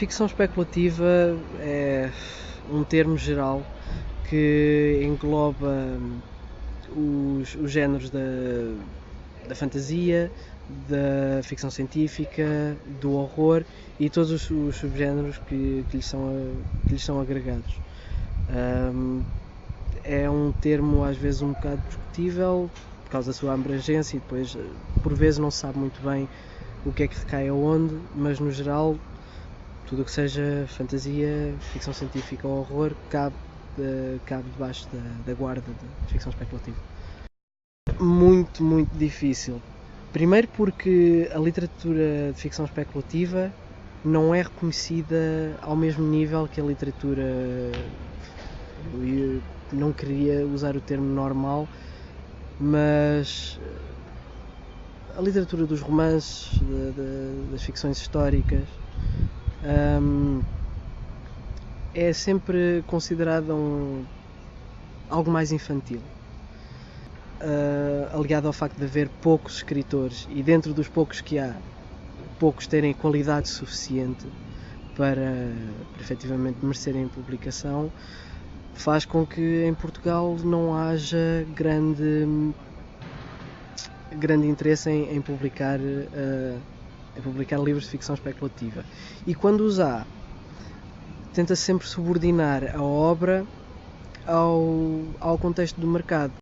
Ficção especulativa é um termo geral que engloba os géneros da fantasia, da ficção científica, do horror e todos os subgéneros que lhes são agregados. É um termo às vezes um bocado discutível por causa da sua abrangência e depois por vezes não se sabe muito bem o que é que recai aonde, mas no geral tudo o que seja fantasia, ficção científica ou horror cabe debaixo da guarda de ficção especulativa. Muito, muito difícil. Primeiro porque a literatura de ficção especulativa não é reconhecida ao mesmo nível que a literatura, eu não queria usar o termo normal, mas a literatura dos romances, das ficções históricas, é sempre considerada algo mais infantil, aliado ao facto de haver poucos escritores e dentro dos poucos que há, poucos terem qualidade suficiente para efetivamente merecerem publicação, faz com que em Portugal não haja grande interesse em publicar livros de ficção especulativa. E quando os há, tenta sempre subordinar a obra ao contexto do mercado.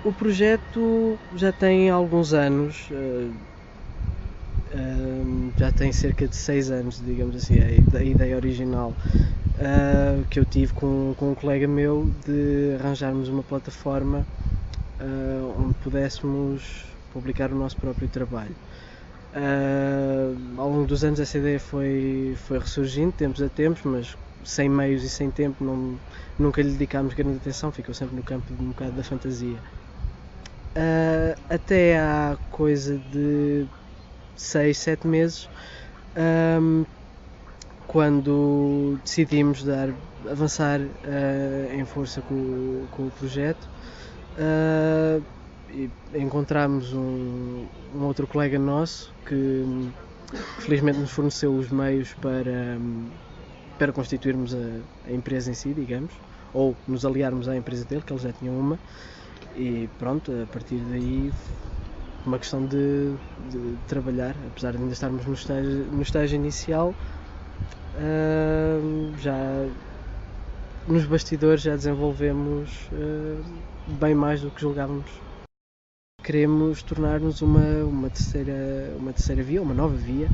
O projeto já tem alguns anos, já tem cerca de 6 anos, digamos assim, a ideia original que eu tive com um colega meu de arranjarmos uma plataforma onde pudéssemos publicar o nosso próprio trabalho. Ao longo dos anos essa ideia foi ressurgindo, tempos a tempos, mas sem meios e sem tempo nunca lhe dedicámos grande atenção, ficou sempre no campo de um bocado da fantasia. Até há coisa de 6, 7 meses, quando decidimos avançar em força com o projeto, e encontramos um outro colega nosso que felizmente nos forneceu os meios para constituirmos a empresa em si, digamos, ou nos aliarmos à empresa dele, que ele já tinha uma, e pronto, a partir daí uma questão de trabalhar, apesar de ainda estarmos no estágio inicial, já nos bastidores já desenvolvemos bem mais do que julgávamos. Queremos tornar-nos uma terceira via, uma nova via,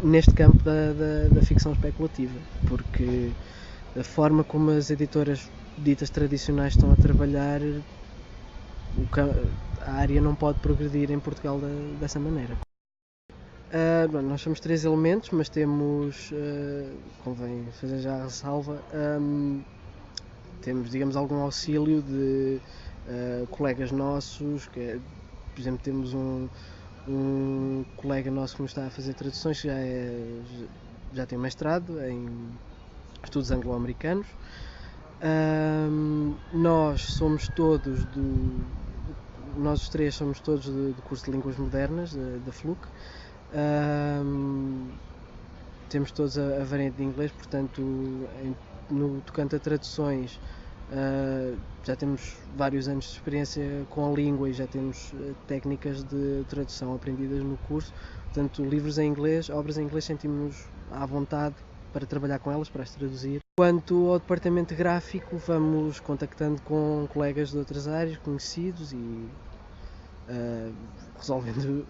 neste campo da ficção especulativa, porque a forma como as editoras ditas tradicionais estão a trabalhar, a área não pode progredir em Portugal dessa maneira. Nós somos 3 elementos, mas temos, convém fazer já a ressalva, temos, digamos, algum auxílio de colegas nossos, por exemplo, temos um colega nosso que nos está a fazer traduções, que já tem mestrado em estudos anglo-americanos. Nós os 3 somos todos do curso de Línguas Modernas da FLUC. Temos todos a variante de inglês, portanto, no tocante a traduções, já temos vários anos de experiência com a língua e já temos técnicas de tradução aprendidas no curso, portanto, livros em inglês, obras em inglês, sentimos-nos à vontade para trabalhar com elas, para as traduzir. Quanto ao departamento gráfico, vamos contactando com colegas de outras áreas, conhecidos, e resolvendo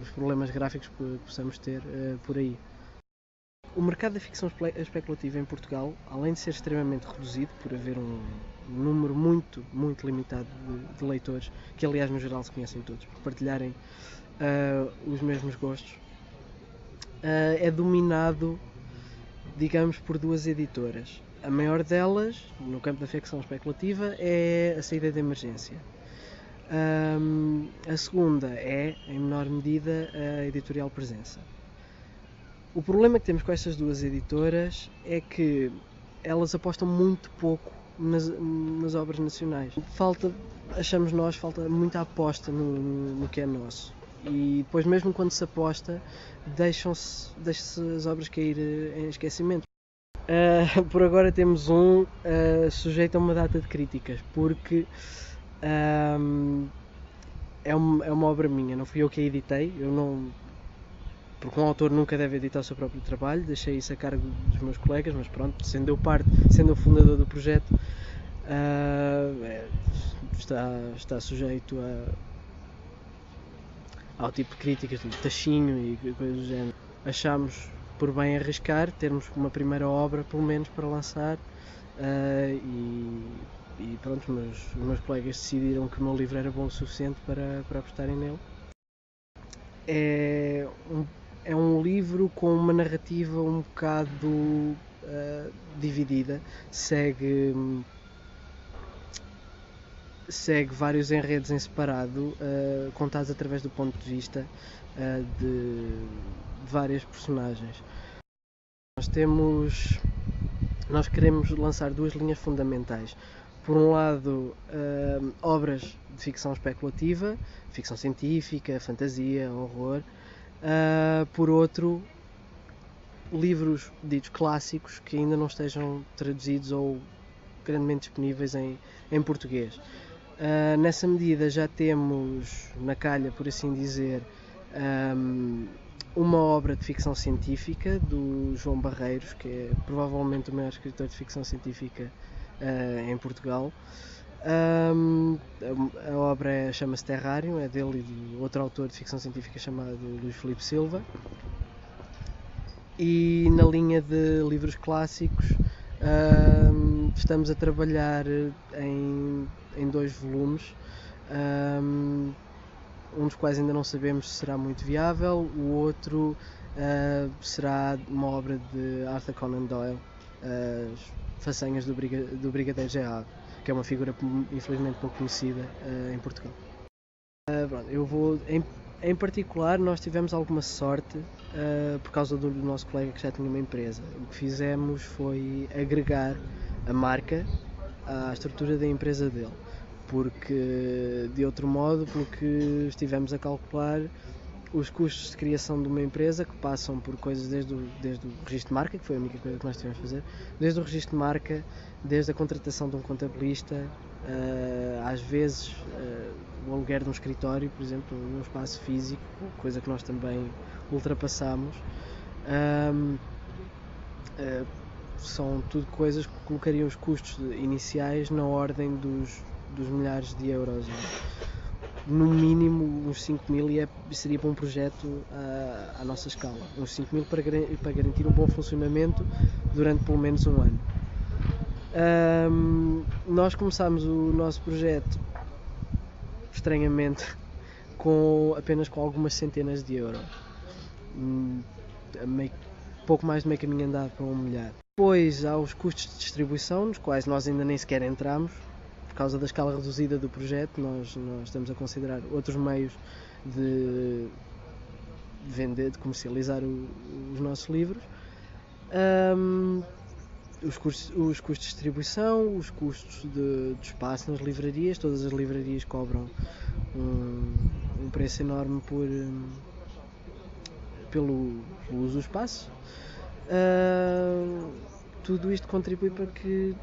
os problemas gráficos que possamos ter por aí. O mercado da ficção especulativa em Portugal, além de ser extremamente reduzido, por haver um número muito, muito limitado de leitores, que aliás no geral se conhecem todos, por partilharem os mesmos gostos, é dominado, digamos, por 2 editoras. A maior delas, no campo da ficção especulativa, é a Saída de Emergência. A segunda é, em menor medida, a Editorial Presença. O problema que temos com estas 2 editoras é que elas apostam muito pouco nas obras nacionais. Achamos nós, falta muita aposta no que é nosso. e depois, mesmo quando se aposta, deixam-se as obras cair em esquecimento. Por agora temos um sujeito a uma data de críticas, porque é uma obra minha, não fui eu que a editei, porque um autor nunca deve editar o seu próprio trabalho, deixei isso a cargo dos meus colegas, mas pronto, sendo eu fundador do projeto, está sujeito ao tipo de críticas, de tachinho e coisas do género. Achámos por bem arriscar, termos uma primeira obra pelo menos para lançar, e pronto, os meus colegas decidiram que o meu livro era bom o suficiente para apostarem nele. É um livro com uma narrativa um bocado dividida, segue vários enredos em separado, contados através do ponto de vista de várias personagens. Nós queremos lançar duas linhas fundamentais. Por um lado, obras de ficção especulativa, ficção científica, fantasia, horror. Por outro, livros ditos clássicos que ainda não estejam traduzidos ou grandemente disponíveis em português. Nessa medida já temos na calha, por assim dizer, uma obra de ficção científica do João Barreiros, que é provavelmente o maior escritor de ficção científica em Portugal. A obra chama-se Terrário, é dele e de outro autor de ficção científica chamado Luís Filipe Silva. E na linha de livros clássicos, estamos a trabalhar em 2 volumes, um dos quais ainda não sabemos se será muito viável, o outro será uma obra de Arthur Conan Doyle, As Façanhas do Brigadeiro Gerard, que é uma figura infelizmente pouco conhecida em Portugal. Em particular, nós tivemos alguma sorte por causa do nosso colega que já tinha uma empresa. O que fizemos foi agregar a marca à estrutura da empresa dele, porque de outro modo, porque estivemos a calcular os custos de criação de uma empresa, que passam por coisas desde o registro de marca, que foi a única coisa que nós tivemos a fazer, desde o registro de marca, desde a contratação de um contabilista, às vezes o aluguer de um escritório, por exemplo, num espaço físico, coisa que nós também ultrapassamos. São tudo coisas que colocariam os custos iniciais na ordem dos milhares de euros. No mínimo uns 5.000 seria para um projeto à nossa escala. Uns 5.000 para garantir um bom funcionamento durante pelo menos um ano. Nós começámos o nosso projeto, estranhamente, apenas com algumas centenas de euros. Pouco mais de meio caminho andado para 1 milhar. Depois há os custos de distribuição, nos quais nós ainda nem sequer entramos, por causa da escala reduzida do projeto. Nós estamos a considerar outros meios de vender, de comercializar os nossos livros. Os custos de distribuição, os custos de espaço nas livrarias. Todas as livrarias cobram um preço enorme pelo uso do espaço. Tudo isto contribui para que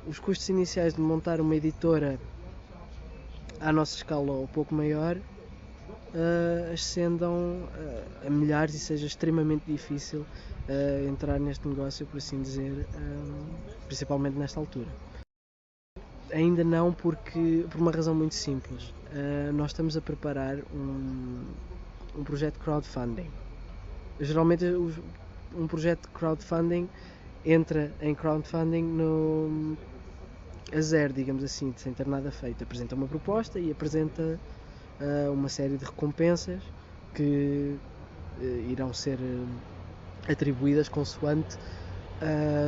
os custos iniciais de montar uma editora à nossa escala ou pouco maior ascendam a milhares e seja extremamente difícil entrar neste negócio, por assim dizer, principalmente nesta altura. Ainda não, por uma razão muito simples. Nós estamos a preparar um projeto de crowdfunding. Geralmente um projeto de crowdfunding entra em crowdfunding a zero, digamos assim, sem ter nada feito. Apresenta uma proposta e apresenta uma série de recompensas que irão ser atribuídas consoante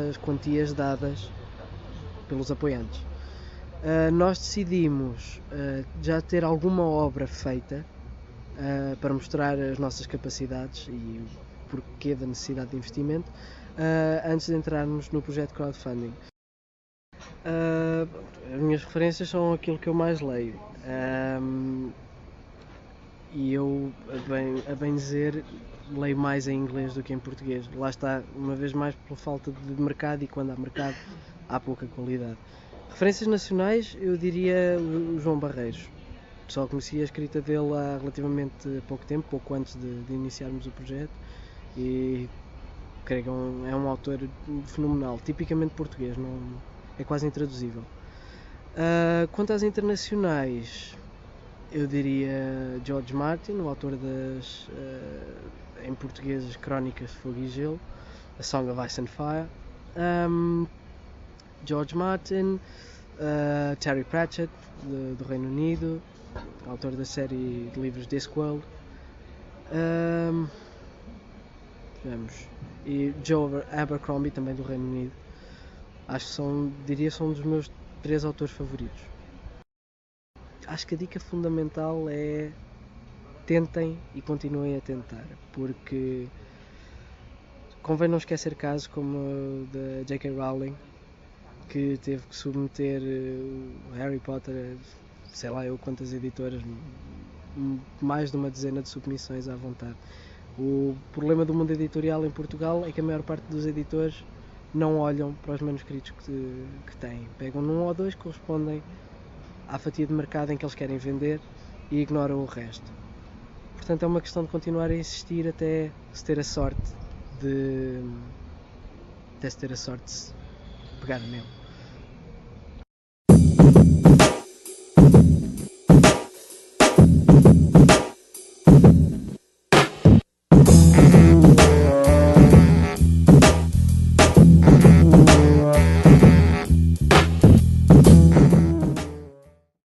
as quantias dadas pelos apoiantes. Nós decidimos já ter alguma obra feita para mostrar as nossas capacidades e o porquê da necessidade de investimento antes de entrarmos no projeto crowdfunding. As minhas referências são aquilo que eu mais leio. e eu, a bem dizer, leio mais em inglês do que em português. Lá está, uma vez mais, pela falta de mercado, e quando há mercado há pouca qualidade. Referências nacionais, eu diria o João Barreiros. Só conheci a escrita dele há relativamente pouco tempo, pouco antes de iniciarmos o projeto, e creio que é um autor fenomenal, tipicamente português, não, é quase intraduzível. Quanto às internacionais, eu diria George Martin, o autor das, em português, as Crónicas de Fogo e Gelo, A Song of Ice and Fire. George Martin, Terry Pratchett, do Reino Unido, autor da série de livros Discworld. Vamos. E Joe Abercrombie, também do Reino Unido. Acho que são um dos meus 3 autores favoritos. Acho que a dica fundamental é tentem e continuem a tentar, porque convém não esquecer casos como o da J.K. Rowling, que teve que submeter o Harry Potter a sei lá eu quantas editoras, mais de uma dezena de submissões à vontade. O problema do mundo editorial em Portugal é que a maior parte dos editores não olham para os manuscritos que têm. Pegam num ou dois que correspondem à fatia de mercado em que eles querem vender e ignoram o resto. Portanto, é uma questão de continuar a insistir até se ter a sorte de pegar nele.